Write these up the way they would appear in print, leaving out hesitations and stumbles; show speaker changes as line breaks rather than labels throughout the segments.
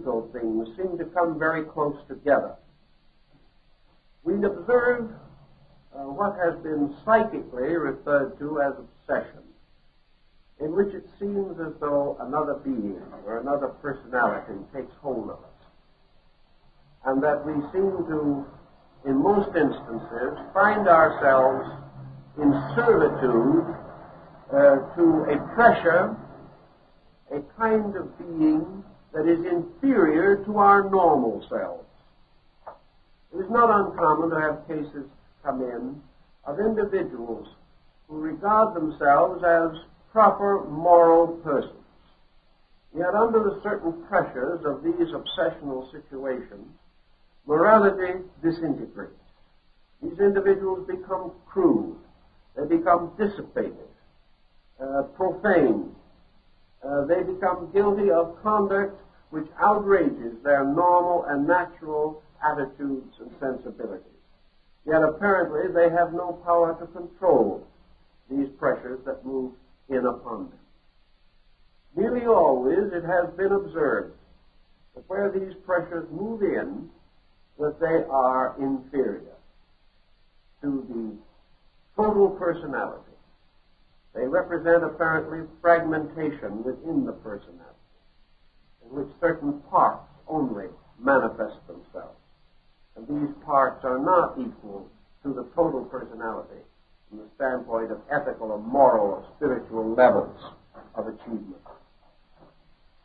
physical things seem to come very close together. We observe what has been psychically referred to as obsession, in which it seems as though another being or another personality takes hold of us, and that we seem to, in most instances, find ourselves in servitude to a pressure, a kind of being that is inferior to our normal selves. It is not uncommon to have cases come in of individuals who regard themselves as proper moral persons. Yet under the certain pressures of these obsessional situations, morality disintegrates. These individuals become crude. They become dissipated, profane. They become guilty of conduct which outrages their normal and natural attitudes and sensibilities. Yet apparently they have no power to control these pressures that move in upon them. Nearly always it has been observed that where these pressures move in, that they are inferior to the total personality. They represent apparently fragmentation within the personality, in which certain parts only manifest themselves. And these parts are not equal to the total personality from the standpoint of ethical or moral or spiritual levels of achievement.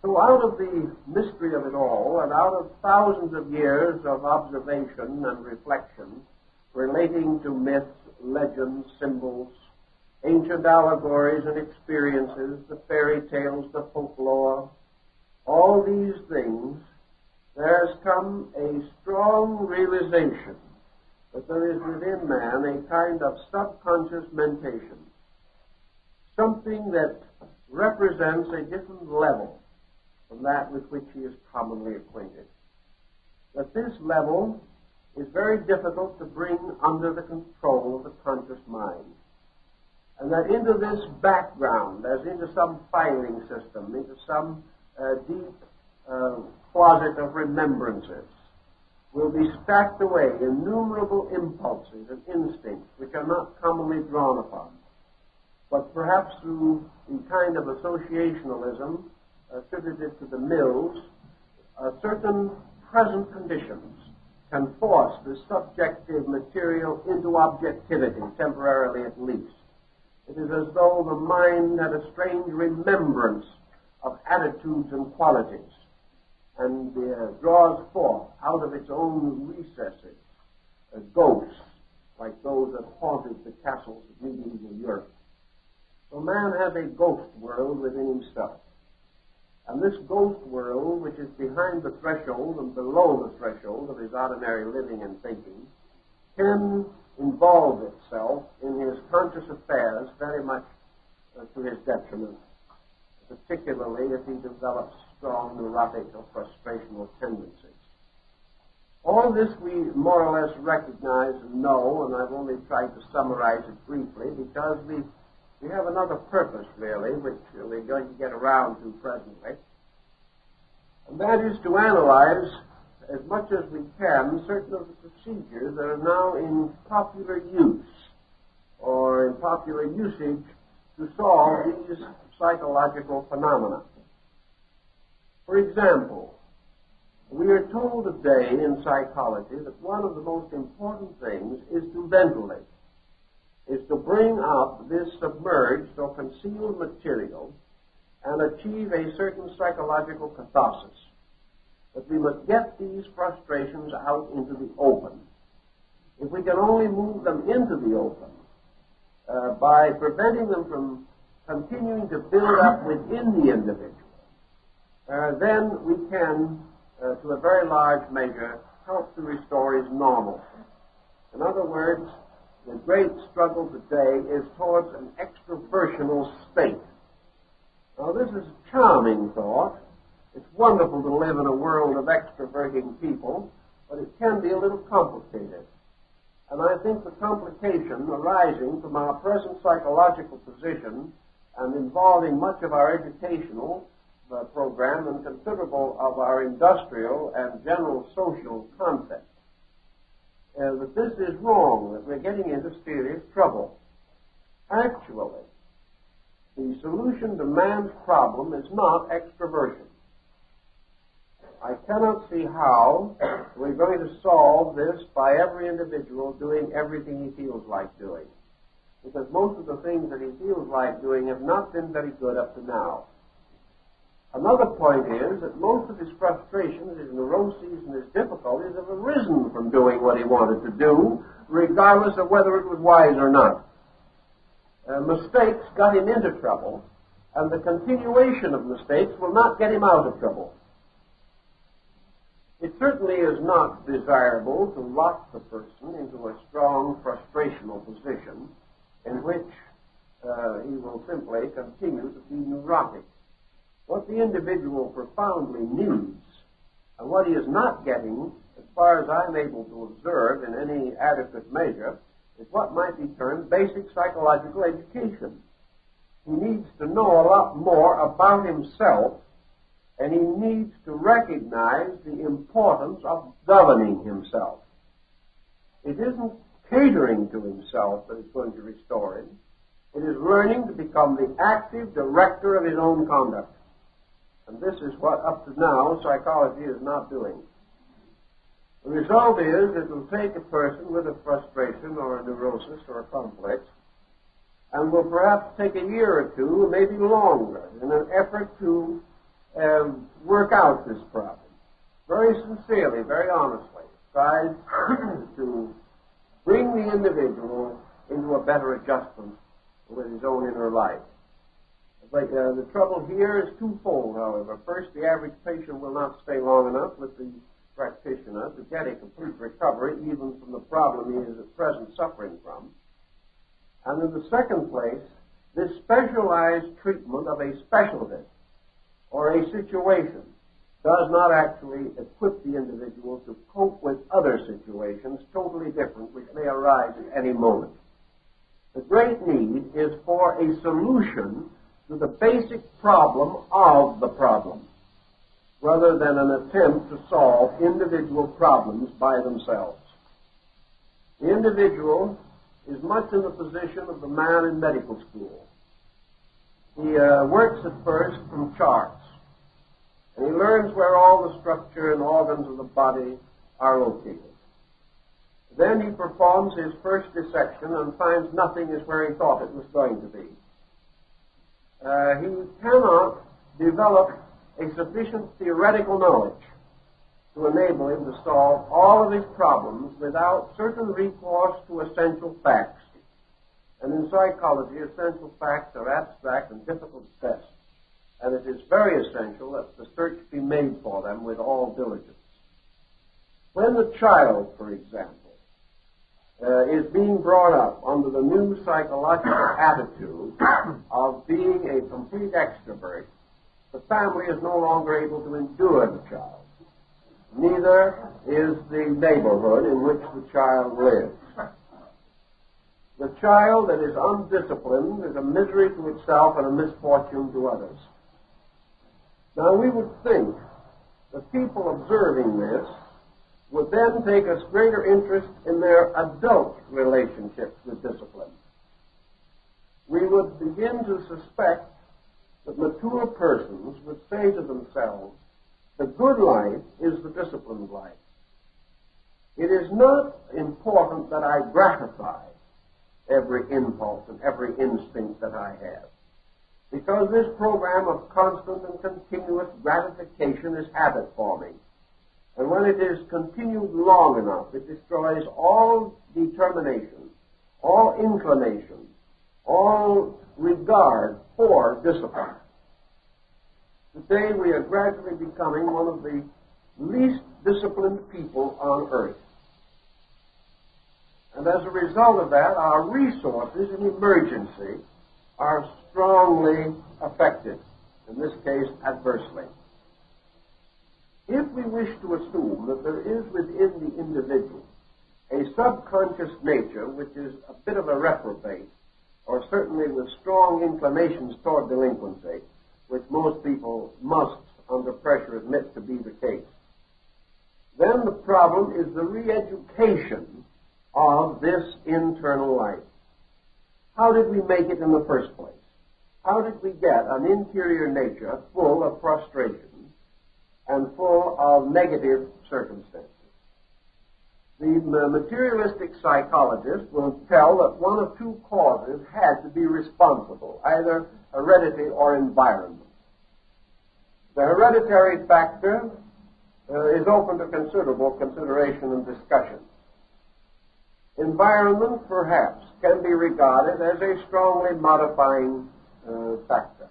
So out of the mystery of it all, and out of thousands of years of observation and reflection relating to myths, legends, symbols, ancient allegories and experiences, the fairy tales, the folklore, all these things, there has come a strong realization that there is within man a kind of subconscious mentation, something that represents a different level from that with which he is commonly acquainted. That this level is very difficult to bring under the control of the conscious mind. And that into this background, as into some filing system, into some deep closet of remembrances, will be stacked away innumerable impulses and instincts which are not commonly drawn upon, but perhaps through the kind of associationalism attributed to the Mills, certain present conditions can force the subjective material into objectivity, temporarily at least. It is as though the mind had a strange remembrance of attitudes and qualities, and draws forth out of its own recesses ghosts like those that haunted the castles of medieval Europe. So man has a ghost world within himself. And this ghost world, which is behind the threshold and below the threshold of his ordinary living and thinking, can involve itself in his conscious affairs very much to his detriment, particularly if he develops strong neurotic or frustrational tendencies. All this we more or less recognize and know, and I've only tried to summarize it briefly because we have another purpose, really, which we're going to get around to presently, and that is to analyze as much as we can certain of the procedures that are now in popular use or in popular usage to solve these psychological phenomena. For example, we are told today in psychology that one of the most important things is to ventilate, is to bring up this submerged or concealed material and achieve a certain psychological catharsis. That we must get these frustrations out into the open. If we can only move them into the open by preventing them from continuing to build up within the individual, then we can, to a very large measure, help to restore his normalcy. In other words, the great struggle today is towards an extroversional state. Now, this is a charming thought. It's wonderful to live in a world of extroverting people, but it can be a little complicated. And I think the complication arising from our present psychological position and involving much of our educational, program and considerable of our industrial and general social concepts. That this is wrong, that we're getting into serious trouble. Actually, the solution to man's problem is not extroversion. I cannot see how we're going to solve this by every individual doing everything he feels like doing. Because most of the things that he feels like doing have not been very good up to now. Another point is that most of his frustrations, his neuroses, and his difficulties have arisen from doing what he wanted to do, regardless of whether it was wise or not. Mistakes got him into trouble, and the continuation of mistakes will not get him out of trouble. It certainly is not desirable to lock the person into a strong frustrational position in which he will simply continue to be neurotic. What the individual profoundly needs, and what he is not getting, as far as I'm able to observe in any adequate measure, is what might be termed basic psychological education. He needs to know a lot more about himself, and he needs to recognize the importance of governing himself. It isn't catering to himself that is going to restore him. It is learning to become the active director of his own conduct. And this is what, up to now, psychology is not doing. The result is it will take a person with a frustration or a neurosis or a complex and will perhaps take a year or two, maybe longer, in an effort to work out this problem. Very sincerely, very honestly, tries to bring the individual into a better adjustment with his own inner life. But the trouble here is twofold, however. First, the average patient will not stay long enough with the practitioner to get a complete recovery, even from the problem he is at present suffering from. And in the second place, this specialized treatment of a specialty or a situation does not actually equip the individual to cope with other situations totally different which may arise at any moment. The great need is for a solution to the basic problem of the problem, rather than an attempt to solve individual problems by themselves. The individual is much in the position of the man in medical school. He works at first from charts, and he learns where all the structure and organs of the body are located. Then he performs his first dissection and finds nothing is where he thought it was going to be. He cannot develop a sufficient theoretical knowledge to enable him to solve all of his problems without certain recourse to essential facts. And in psychology, essential facts are abstract and difficult to test, and it is very essential that the search be made for them with all diligence. When the child, for example, is being brought up under the new psychological attitude of being a complete extrovert, the family is no longer able to endure the child. Neither is the neighborhood in which the child lives. The child that is undisciplined is a misery to itself and a misfortune to others. Now, we would think that people observing this would then take a greater interest in their adult relationships with discipline. We would begin to suspect that mature persons would say to themselves, the good life is the disciplined life. It is not important that I gratify every impulse and every instinct that I have, because this program of constant and continuous gratification is habit forming. And when it is continued long enough, it destroys all determination, all inclination, all regard for discipline. Today we are gradually becoming one of the least disciplined people on earth. And as a result of that, our resources in emergency are strongly affected, in this case adversely. If we wish to assume that there is within the individual a subconscious nature which is a bit of a reprobate, or certainly with strong inclinations toward delinquency, which most people must, under pressure, admit to be the case. Then the problem is the re-education of this internal life. How did we make it in the first place? How did we get an interior nature full of frustration and full of negative circumstances? The materialistic psychologist will tell that one of two causes had to be responsible, either heredity or environment. The hereditary factor is open to considerable consideration and discussion. Environment, perhaps, can be regarded as a strongly modifying factor.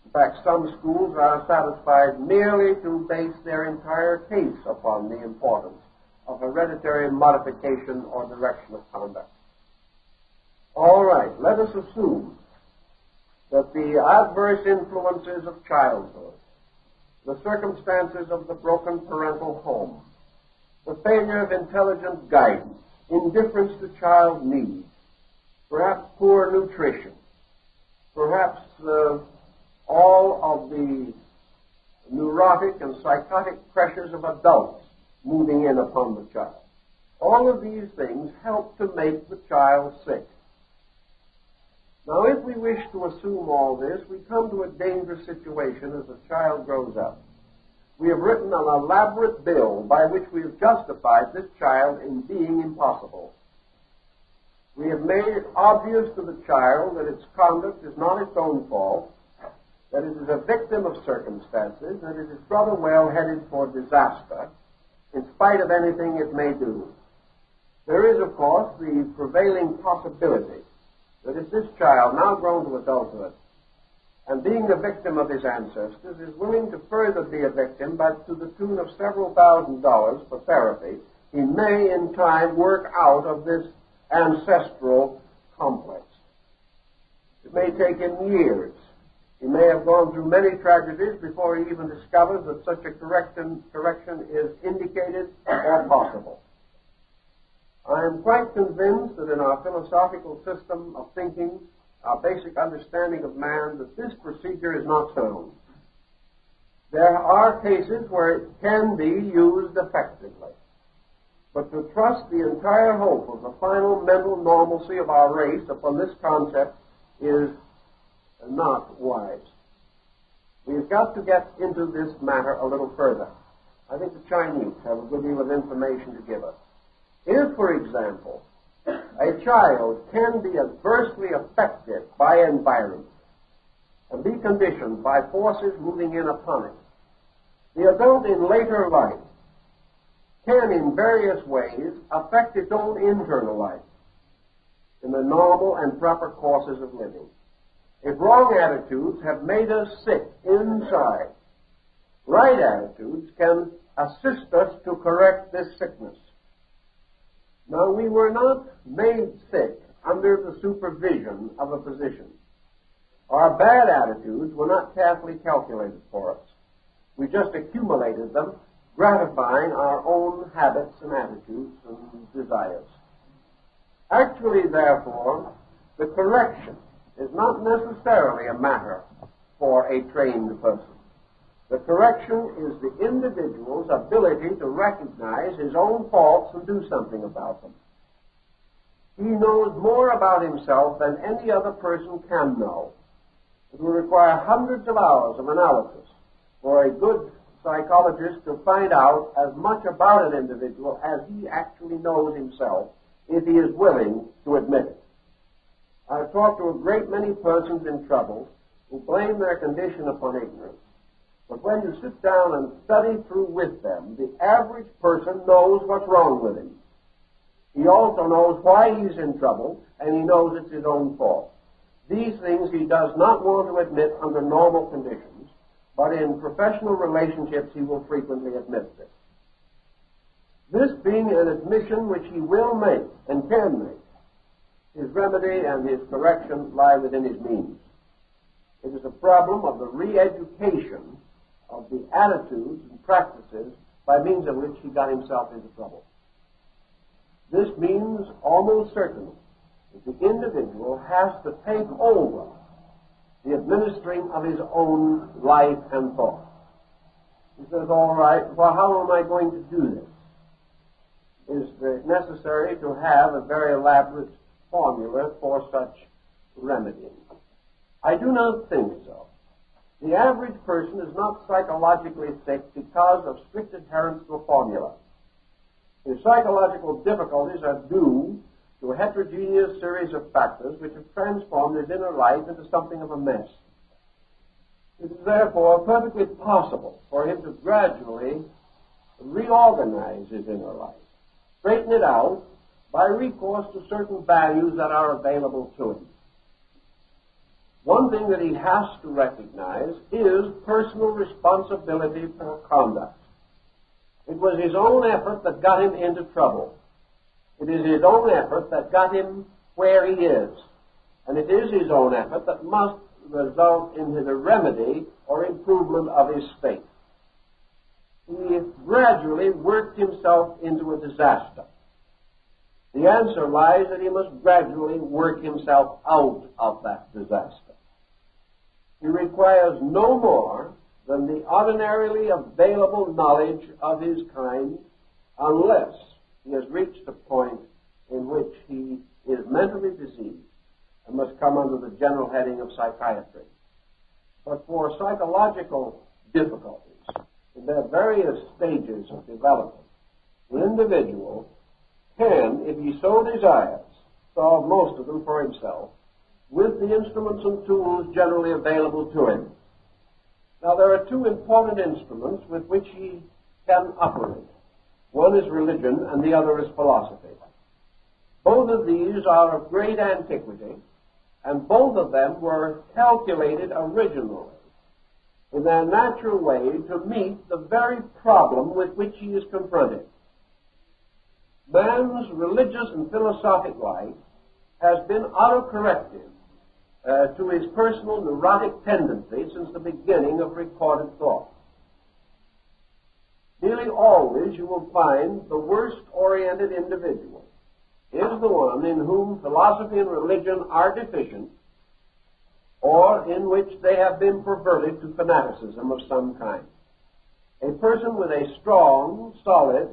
In fact, some schools are satisfied merely to base their entire case upon the importance of hereditary modification or direction of conduct. All right, let us assume that the adverse influences of childhood, the circumstances of the broken parental home, the failure of intelligent guidance, indifference to child needs, perhaps poor nutrition, perhaps all of the neurotic and psychotic pressures of adults moving in upon the child. All of these things help to make the child sick. Now, if we wish to assume all this, we come to a dangerous situation as the child grows up. We have written an elaborate bill by which we have justified this child in being impossible. We have made it obvious to the child that its conduct is not its own fault, that it is a victim of circumstances, that it is rather well headed for disaster, in spite of anything it may do. There is, of course, the prevailing possibility that if this child, now grown to adulthood, and being the victim of his ancestors, is willing to further be a victim, but to the tune of several $1,000s for therapy, he may in time work out of this ancestral complex. It may take him years. He may have gone through many tragedies before he even discovers that such a correction is indicated or possible. I am quite convinced that in our philosophical system of thinking, our basic understanding of man, that this procedure is not sound. There are cases where it can be used effectively. But to trust the entire hope of the final mental normalcy of our race upon this concept is not wise. We've got to get into this matter a little further. I think the Chinese have a good deal of information to give us. If, for example, a child can be adversely affected by environment and be conditioned by forces moving in upon it, the adult in later life can in various ways affect its own internal life in the normal and proper courses of living. If wrong attitudes have made us sick inside, right attitudes can assist us to correct this sickness. Now, we were not made sick under the supervision of a physician. Our bad attitudes were not carefully calculated for us. We just accumulated them, gratifying our own habits and attitudes and desires. Actually, therefore, the correction is not necessarily a matter for a trained person. The correction is the individual's ability to recognize his own faults and do something about them. He knows more about himself than any other person can know. It will require hundreds of hours of analysis for a good psychologist to find out as much about an individual as he actually knows himself, if he is willing to admit it. I've talked to a great many persons in trouble who blame their condition upon ignorance. But when you sit down and study through with them, the average person knows what's wrong with him. He also knows why he's in trouble, and he knows it's his own fault. These things he does not want to admit under normal conditions, but in professional relationships he will frequently admit this. This being an admission which he will make and can make, his remedy and his correction lie within his means. It is a problem of the re-education of the attitudes and practices by means of which he got himself into trouble. This means almost certainly that the individual has to take over the administering of his own life and thought. He says, all right, well, how am I going to do this? Is it necessary to have a very elaborate formula for such remedying? I do not think so. The average person is not psychologically sick because of strict adherence to a formula. His psychological difficulties are due to a heterogeneous series of factors which have transformed his inner life into something of a mess. It is therefore perfectly possible for him to gradually reorganize his inner life, straighten it out by recourse to certain values that are available to him. One thing that he has to recognize is personal responsibility for conduct. It was his own effort that got him into trouble. It is his own effort that got him where he is. And it is his own effort that must result in the remedy or improvement of his state. He gradually worked himself into a disaster. The answer lies that he must gradually work himself out of that disaster. He requires no more than the ordinarily available knowledge of his kind, unless he has reached a point in which he is mentally diseased and must come under the general heading of psychiatry. But for psychological difficulties, in their various stages of development, the individual can, if he so desires, solve most of them for himself with the instruments and tools generally available to him. Now, there are two important instruments with which he can operate. One is religion and the other is philosophy. Both of these are of great antiquity, and both of them were calculated originally in their natural way to meet the very problem with which he is confronted. Man's religious and philosophic life has been autocorrective to his personal neurotic tendency since the beginning of recorded thought. Nearly always you will find the worst-oriented individual is the one in whom philosophy and religion are deficient, or in which they have been perverted to fanaticism of some kind. A person with a strong, solid,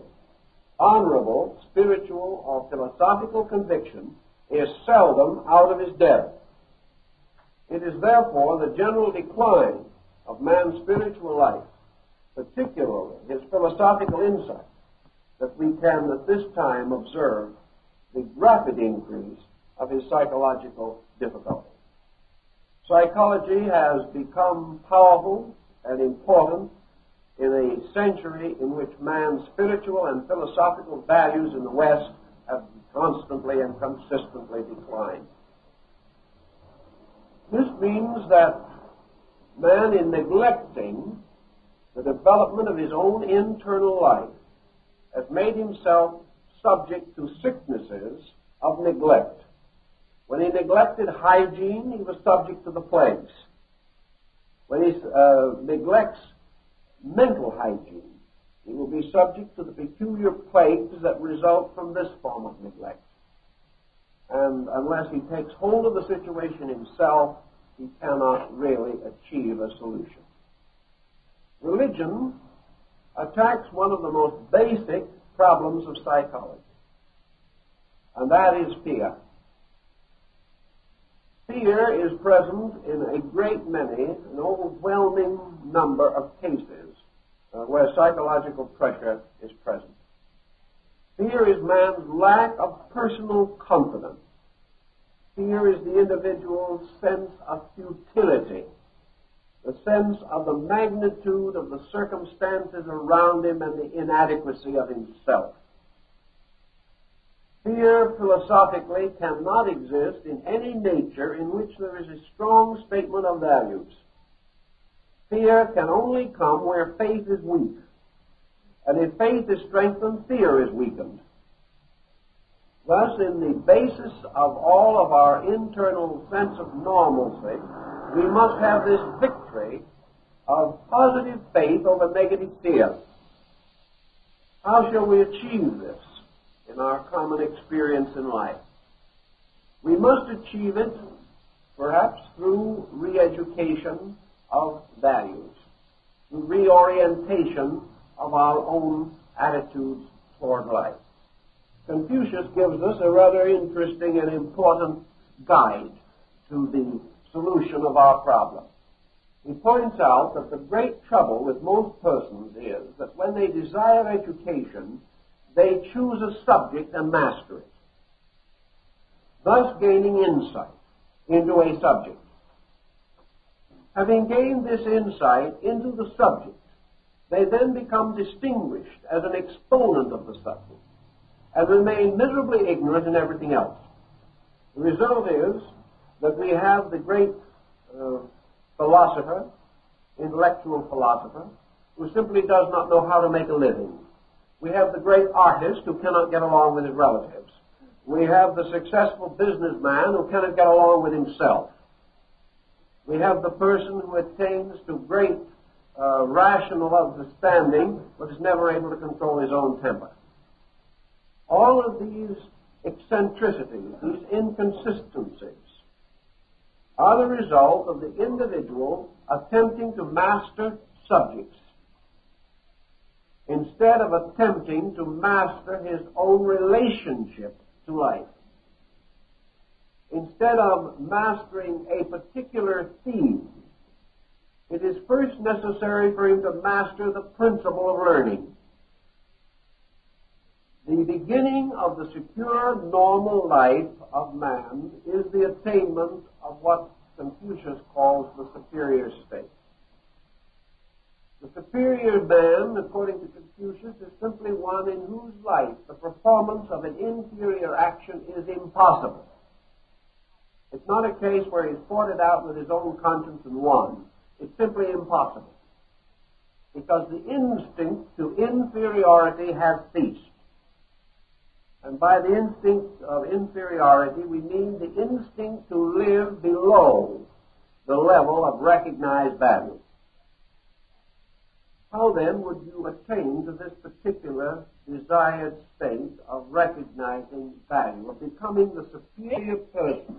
honorable, spiritual, or philosophical conviction is seldom out of his depth. It is therefore the general decline of man's spiritual life, particularly his philosophical insight, that we can at this time observe the rapid increase of his psychological difficulty. Psychology has become powerful and important in a century in which man's spiritual and philosophical values in the West have constantly and consistently declined. This means that man, in neglecting the development of his own internal life, has made himself subject to sicknesses of neglect. When he neglected hygiene, he was subject to the plagues. When he neglects mental hygiene, he will be subject to the peculiar plagues that result from this form of neglect. And unless he takes hold of the situation himself, he cannot really achieve a solution. Religion attacks one of the most basic problems of psychology, and that is fear. Fear is present in a great many, an overwhelming number of cases where psychological pressure is present. Fear is man's lack of personal confidence. Fear is the individual's sense of futility, the sense of the magnitude of the circumstances around him and the inadequacy of himself. Fear, philosophically, cannot exist in any nature in which there is a strong statement of values. Fear can only come where faith is weak. And if faith is strengthened, fear is weakened. Thus, in the basis of all of our internal sense of normalcy, we must have this victory of positive faith over negative fear. How shall we achieve this in our common experience in life? We must achieve it perhaps through re-education of values, through reorientation of our own attitudes toward life. Confucius gives us a rather interesting and important guide to the solution of our problem. He points out that the great trouble with most persons is that when they desire education, they choose a subject and master it, thus gaining insight into a subject. Having gained this insight into the subject, they then become distinguished as an exponent of the subject and remain miserably ignorant in everything else. The result is that we have the great philosopher, intellectual philosopher, who simply does not know how to make a living. We have the great artist who cannot get along with his relatives. We have the successful businessman who cannot get along with himself. We have the person who attains to great rational understanding but is never able to control his own temper. All of these eccentricities, these inconsistencies, are the result of the individual attempting to master subjects instead of attempting to master his own relationship to life. Instead of mastering a particular theme, it is first necessary for him to master the principle of learning. The beginning of the secure, normal life of man is the attainment of what Confucius calls the superior state. The superior man, according to Confucius, is simply one in whose life the performance of an inferior action is impossible. It's not a case where he's fought it out with his own conscience and won. It's simply impossible, because the instinct to inferiority has ceased. And by the instinct of inferiority, we mean the instinct to live below the level of recognized value. How then would you attain to this particular desired state of recognizing value, of becoming the superior person?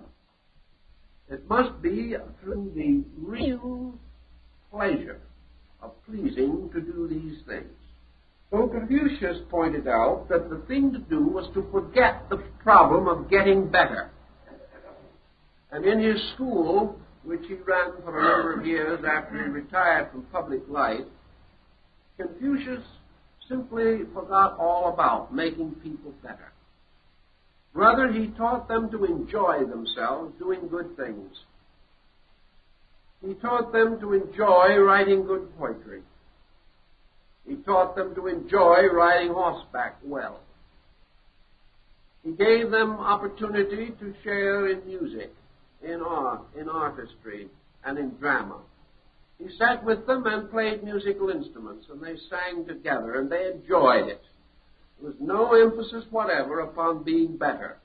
It must be through the real pleasure of pleasing to do these things. So Confucius pointed out that the thing to do was to forget the problem of getting better. And in his school, which he ran for a number of years after he retired from public life, Confucius simply forgot all about making people better. Rather, he taught them to enjoy themselves doing good things. He taught them to enjoy writing good poetry. He taught them to enjoy riding horseback well. He gave them opportunity to share in music, in art, in artistry, and in drama. He sat with them and played musical instruments, and they sang together, and they enjoyed it. There was no emphasis whatever upon being better.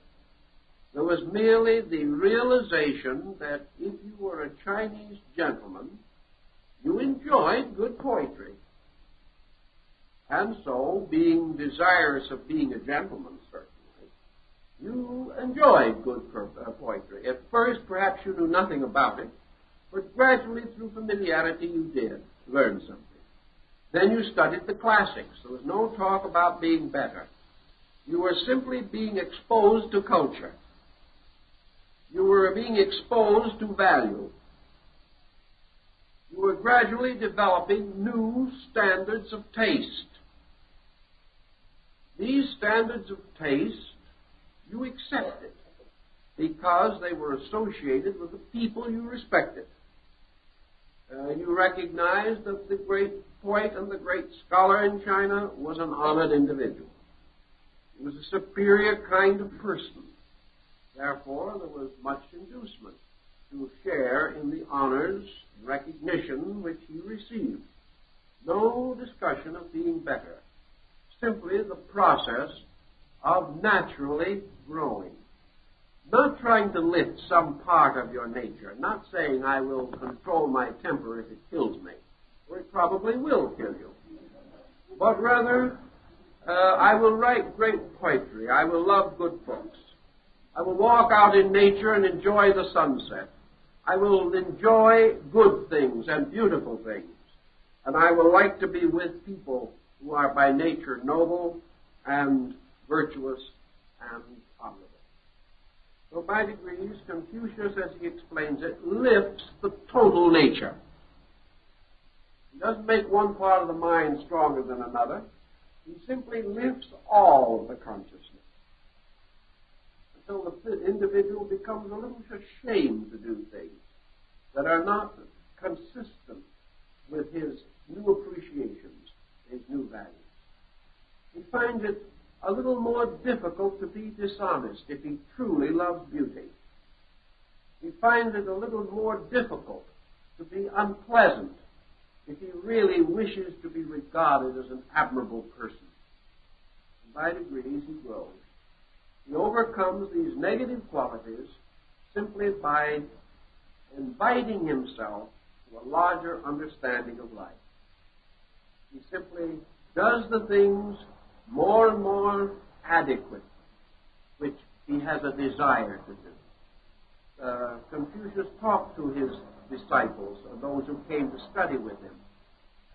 There was merely the realization that if you were a Chinese gentleman, you enjoyed good poetry. And so, being desirous of being a gentleman, certainly, you enjoyed good poetry. At first, perhaps you knew nothing about it, but gradually, through familiarity, you did learn something. Then you studied the classics. There was no talk about being better. You were simply being exposed to culture. You were being exposed to value. You were gradually developing new standards of taste. These standards of taste you accepted because they were associated with the people you respected. You recognized that the great poet and the great scholar in China was an honored individual. He was a superior kind of person. Therefore, there was much inducement to share in the honors and recognition which he received. No discussion of being better. Simply the process of naturally growing. Not trying to lift some part of your nature. Not saying, I will control my temper if it kills me. Or it probably will kill you. But rather, I will write great poetry. I will love good books. I will walk out in nature and enjoy the sunset. I will enjoy good things and beautiful things, and I will like to be with people who are by nature noble and virtuous and honorable. So by degrees, Confucius, as he explains it, lifts the total nature. He doesn't make one part of the mind stronger than another. He simply lifts all of the consciousness until the individual becomes a little ashamed to do things that are not consistent with his new appreciations, his new values. He finds it a little more difficult to be dishonest if he truly loves beauty. He finds it a little more difficult to be unpleasant if he really wishes to be regarded as an admirable person. And by degrees he grows. He overcomes these negative qualities simply by inviting himself to a larger understanding of life. He simply does the things more and more adequate which he has a desire to do. Confucius talked to his disciples, or those who came to study with him,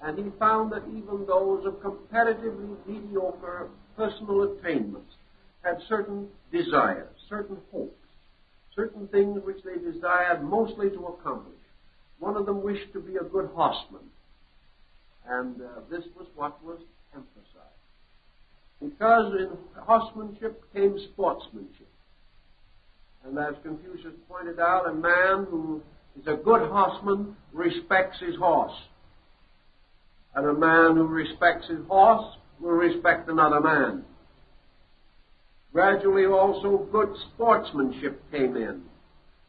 and he found that even those of comparatively mediocre personal attainments had certain desires, certain hopes, certain things which they desired mostly to accomplish. One of them wished to be a good horseman, and this was what was emphasized. Because in horsemanship came sportsmanship. And as Confucius pointed out, a man who is a good horseman respects his horse. And a man who respects his horse will respect another man. Gradually also good sportsmanship came in.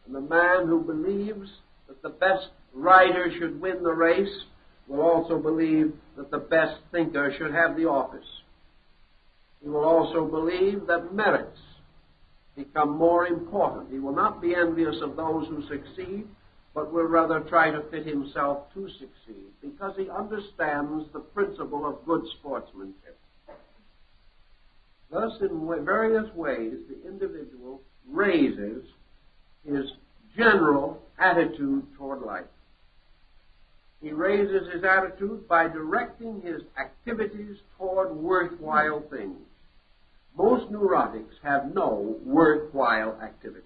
And the man who believes that the best rider should win the race will also believe that the best thinker should have the office. He will also believe that merits become more important. He will not be envious of those who succeed, but will rather try to fit himself to succeed, because he understands the principle of good sportsmanship. Thus, in various ways, the individual raises his general attitude toward life. He raises his attitude by directing his activities toward worthwhile things. Most neurotics have no worthwhile activities.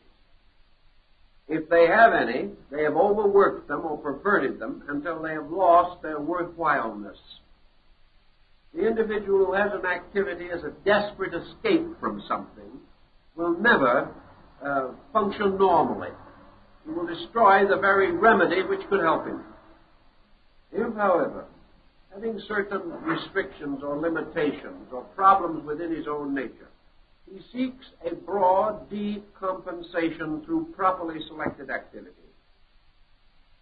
If they have any, they have overworked them or perverted them until they have lost their worthwhileness. The individual who has an activity as a desperate escape from something will never function normally. He will destroy the very remedy which could help him. If, however, having certain restrictions or limitations or problems within his own nature, he seeks a broad, deep compensation through properly selected activity,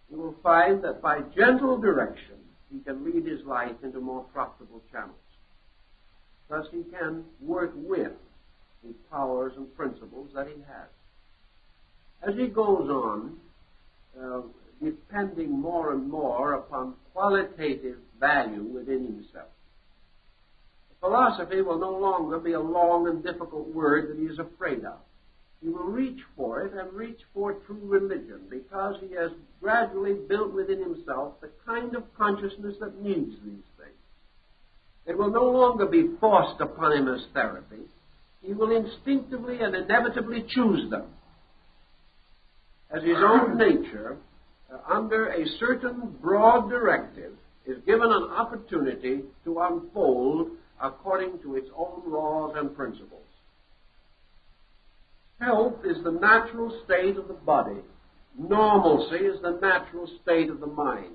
he will find that by gentle direction he can lead his life into more profitable channels. Thus he can work with the powers and principles that he has. As he goes on, depending more and more upon qualitative value within himself, philosophy will no longer be a long and difficult word that he is afraid of. He will reach for it and reach for true religion, because he has gradually built within himself the kind of consciousness that needs these things. It will no longer be forced upon him as therapy. He will instinctively and inevitably choose them. As his own nature, under a certain broad directive, is given an opportunity to unfold according to its own laws and principles. Health is the natural state of the body. Normalcy is the natural state of the mind.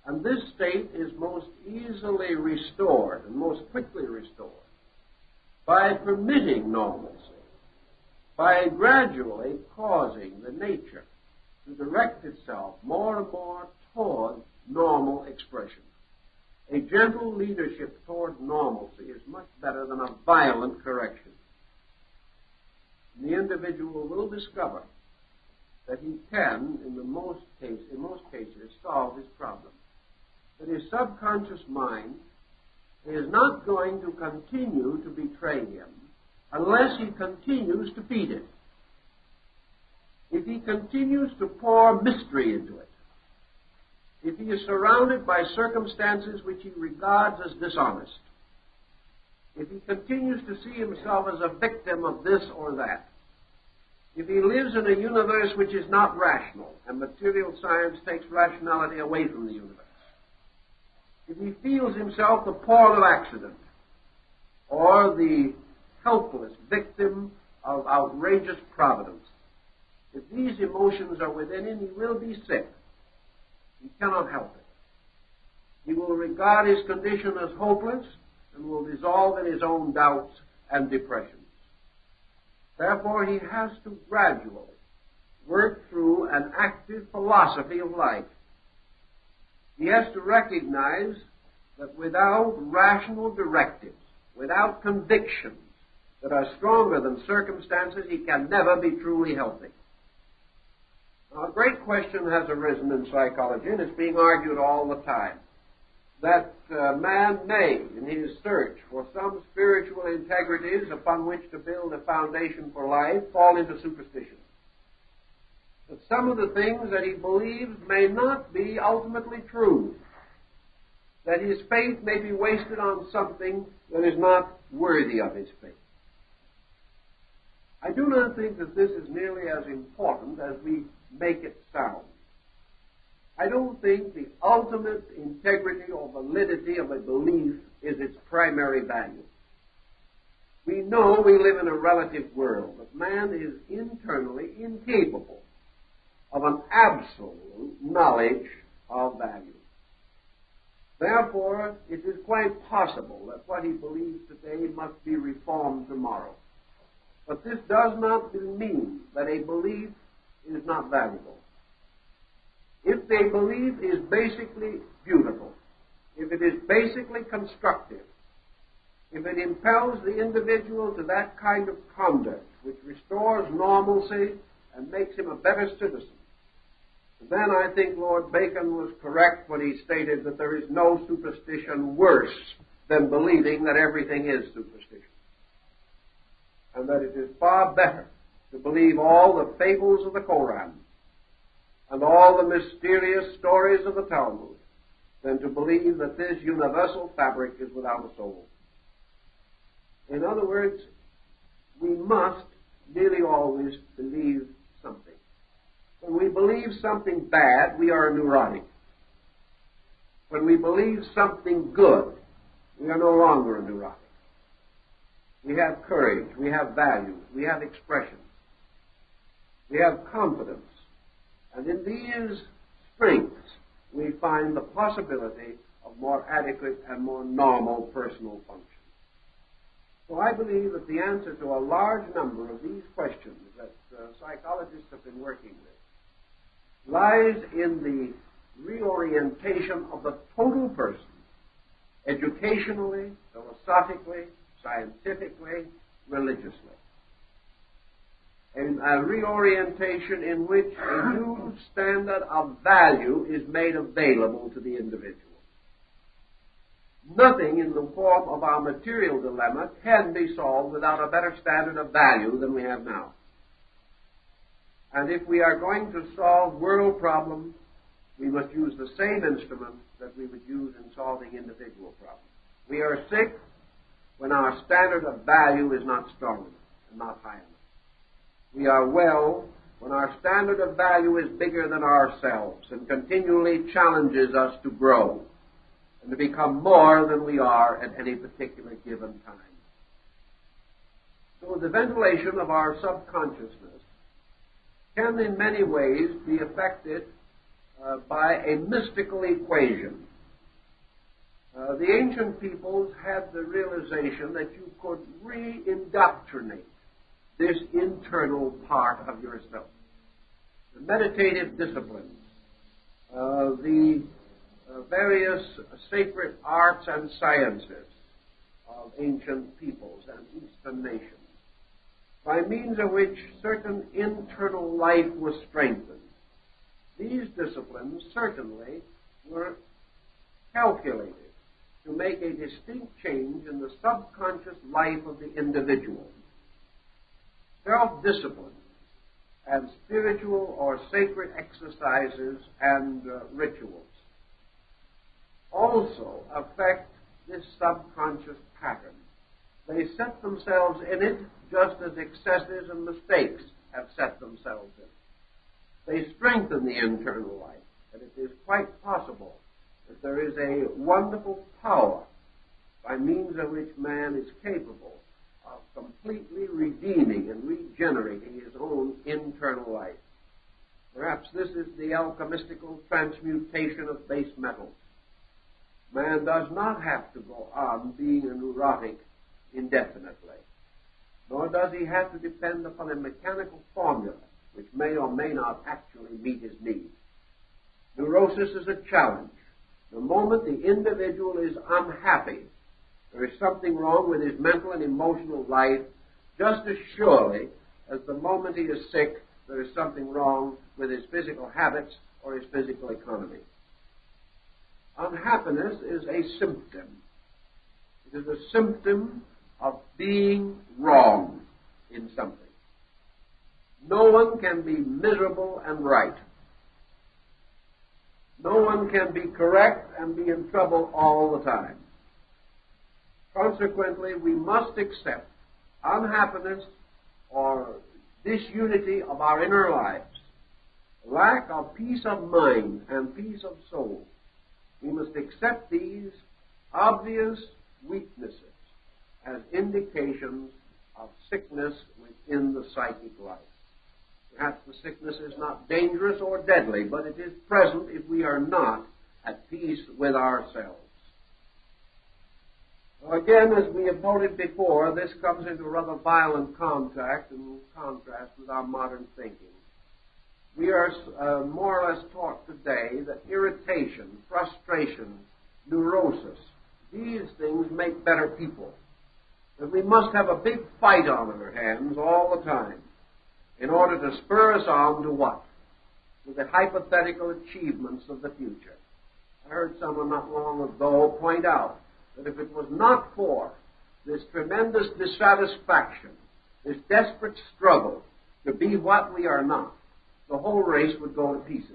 And this state is most easily restored and most quickly restored by permitting normalcy, by gradually causing the nature to direct itself more and more toward normal expression. A gentle leadership toward normalcy is much better than a violent correction. The individual will discover that he can, in most cases, solve his problem. That his subconscious mind is not going to continue to betray him unless he continues to feed it. if he continues to pour mystery into it, if he is surrounded by circumstances which he regards as dishonest, if he continues to see himself as a victim of this or that, if he lives in a universe which is not rational, and material science takes rationality away from the universe, if he feels himself the pawn of accident, or the helpless victim of outrageous providence, if these emotions are within him, he will be sick. He cannot help it. He will regard his condition as hopeless and will dissolve in his own doubts and depressions. Therefore, he has to gradually work through an active philosophy of life. He has to recognize that without rational directives, without convictions that are stronger than circumstances, he can never be truly healthy. Now, a great question has arisen in psychology, and it's being argued all the time, that man may, in his search for some spiritual integrities upon which to build a foundation for life, fall into superstition. That some of the things that he believes may not be ultimately true. That his faith may be wasted on something that is not worthy of his faith. I do not think that this is nearly as important as we make it sound. I don't think the ultimate integrity or validity of a belief is its primary value. We know we live in a relative world, that man is internally incapable of an absolute knowledge of value. Therefore, it is quite possible that what he believes today must be reformed tomorrow. But this does not mean that a belief is not valuable. If a belief is basically beautiful, if it is basically constructive, if it impels the individual to that kind of conduct which restores normalcy and makes him a better citizen, then I think Lord Bacon was correct when he stated that there is no superstition worse than believing that everything is superstition, and that it is far better to believe all the fables of the Koran and all the mysterious stories of the Talmud than to believe that this universal fabric is without a soul. In other words, we must nearly always believe something. When we believe something bad, we are neurotic. When we believe something good, we are no longer a neurotic. We have courage, we have values, we have expression, we have confidence. And in these strengths, we find the possibility of more adequate and more normal personal function. So I believe that the answer to a large number of these questions that psychologists have been working with lies in the reorientation of the total person, educationally, philosophically, scientifically, religiously. And a reorientation in which a new standard of value is made available to the individual. Nothing in the form of our material dilemma can be solved without a better standard of value than we have now. And if we are going to solve world problems, we must use the same instrument that we would use in solving individual problems. We are sick when our standard of value is not strong enough and not high enough. We are well when our standard of value is bigger than ourselves and continually challenges us to grow and to become more than we are at any particular given time. So the ventilation of our subconsciousness can in many ways be affected by a mystical equation. The ancient peoples had the realization that you could re-indoctrinate this internal part of yourself. The meditative disciplines, the various sacred arts and sciences of ancient peoples and Eastern nations, by means of which certain internal life was strengthened. These disciplines certainly were calculated to make a distinct change in the subconscious life of the individual. Self-discipline and spiritual or sacred exercises and rituals also affect this subconscious pattern. They set themselves in it just as excesses and mistakes have set themselves in it. They strengthen the internal life, and it is quite possible that there is a wonderful power by means of which man is capable of completely redeeming and regenerating his own internal life. Perhaps this is the alchemistical transmutation of base metals. Man does not have to go on being a neurotic indefinitely, nor does he have to depend upon a mechanical formula which may or may not actually meet his needs. Neurosis is a challenge. The moment the individual is unhappy, there is something wrong with his mental and emotional life, just as surely as the moment he is sick, there is something wrong with his physical habits or his physical economy. Unhappiness is a symptom. It is a symptom of being wrong in something. No one can be miserable and right. No one can be correct and be in trouble all the time. Consequently, we must accept unhappiness or disunity of our inner lives, lack of peace of mind and peace of soul. We must accept these obvious weaknesses as indications of sickness within the psychic life. Perhaps the sickness is not dangerous or deadly, but it is present if we are not at peace with ourselves. Again, as we have noted before, this comes into rather violent contact and contrast with our modern thinking. We are more or less taught today that irritation, frustration, neurosis, these things make better people. That we must have a big fight on our hands all the time in order to spur us on to what? To the hypothetical achievements of the future. I heard someone not long ago point out that if it was not for this tremendous dissatisfaction, this desperate struggle to be what we are not, the whole race would go to pieces.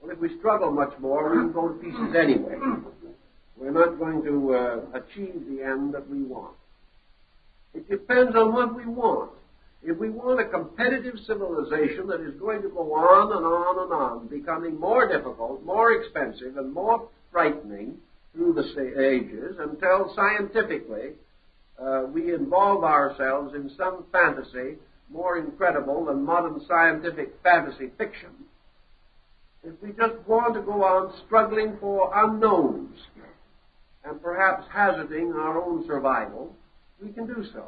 Well, if we struggle much more, we will go to pieces anyway. We're not going to achieve the end that we want. It depends on what we want. If we want a competitive civilization that is going to go on and on and on, becoming more difficult, more expensive, and more frightening through the ages, until scientifically we involve ourselves in some fantasy more incredible than modern scientific fantasy fiction, if we just want to go on struggling for unknowns and perhaps hazarding our own survival, we can do so.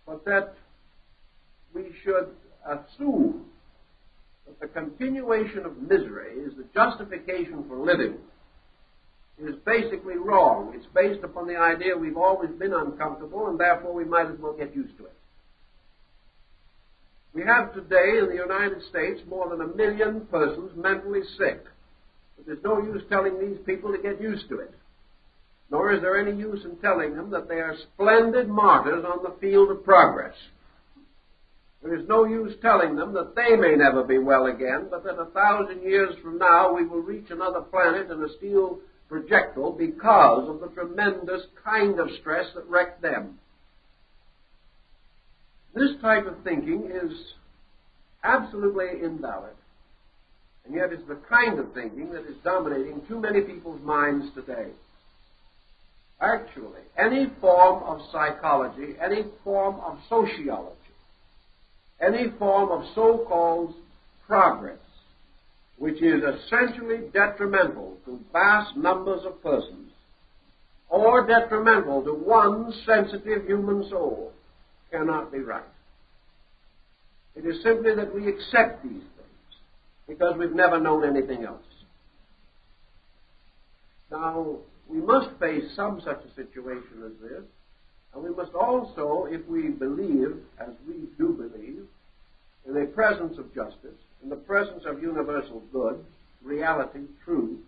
But that we should assume that the continuation of misery is the justification for living is basically wrong. It's based upon the idea we've always been uncomfortable and therefore we might as well get used to it. We have today in the United States more than 1 million persons mentally sick. But there's no use telling these people to get used to it. Nor is there any use in telling them that they are splendid martyrs on the field of progress. There is no use telling them that they may never be well again, but that 1,000 years from now we will reach another planet in a steel projectile because of the tremendous kind of stress that wrecked them. This type of thinking is absolutely invalid, and yet it's the kind of thinking that is dominating too many people's minds today. Actually, any form of psychology, any form of sociology, any form of so-called progress, which is essentially detrimental to vast numbers of persons, or detrimental to one sensitive human soul, cannot be right. It is simply that we accept these things because we've never known anything else. Now, we must face some such a situation as this, and we must also, if we believe, as we do believe, in the presence of justice, in the presence of universal good, reality, truth,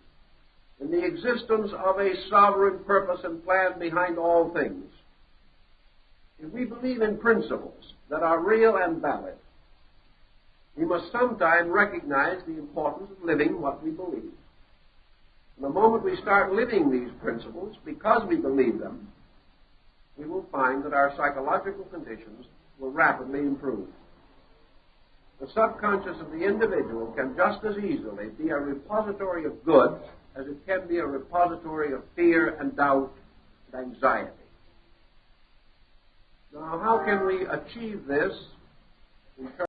in the existence of a sovereign purpose and plan behind all things, if we believe in principles that are real and valid, We must sometime recognize the importance of living what we believe. And the moment we start living these principles, because we believe them, we will find that our psychological conditions will rapidly improve. The subconscious of the individual can just as easily be a repository of good as it can be a repository of fear and doubt and anxiety. Now, how can we achieve this in terms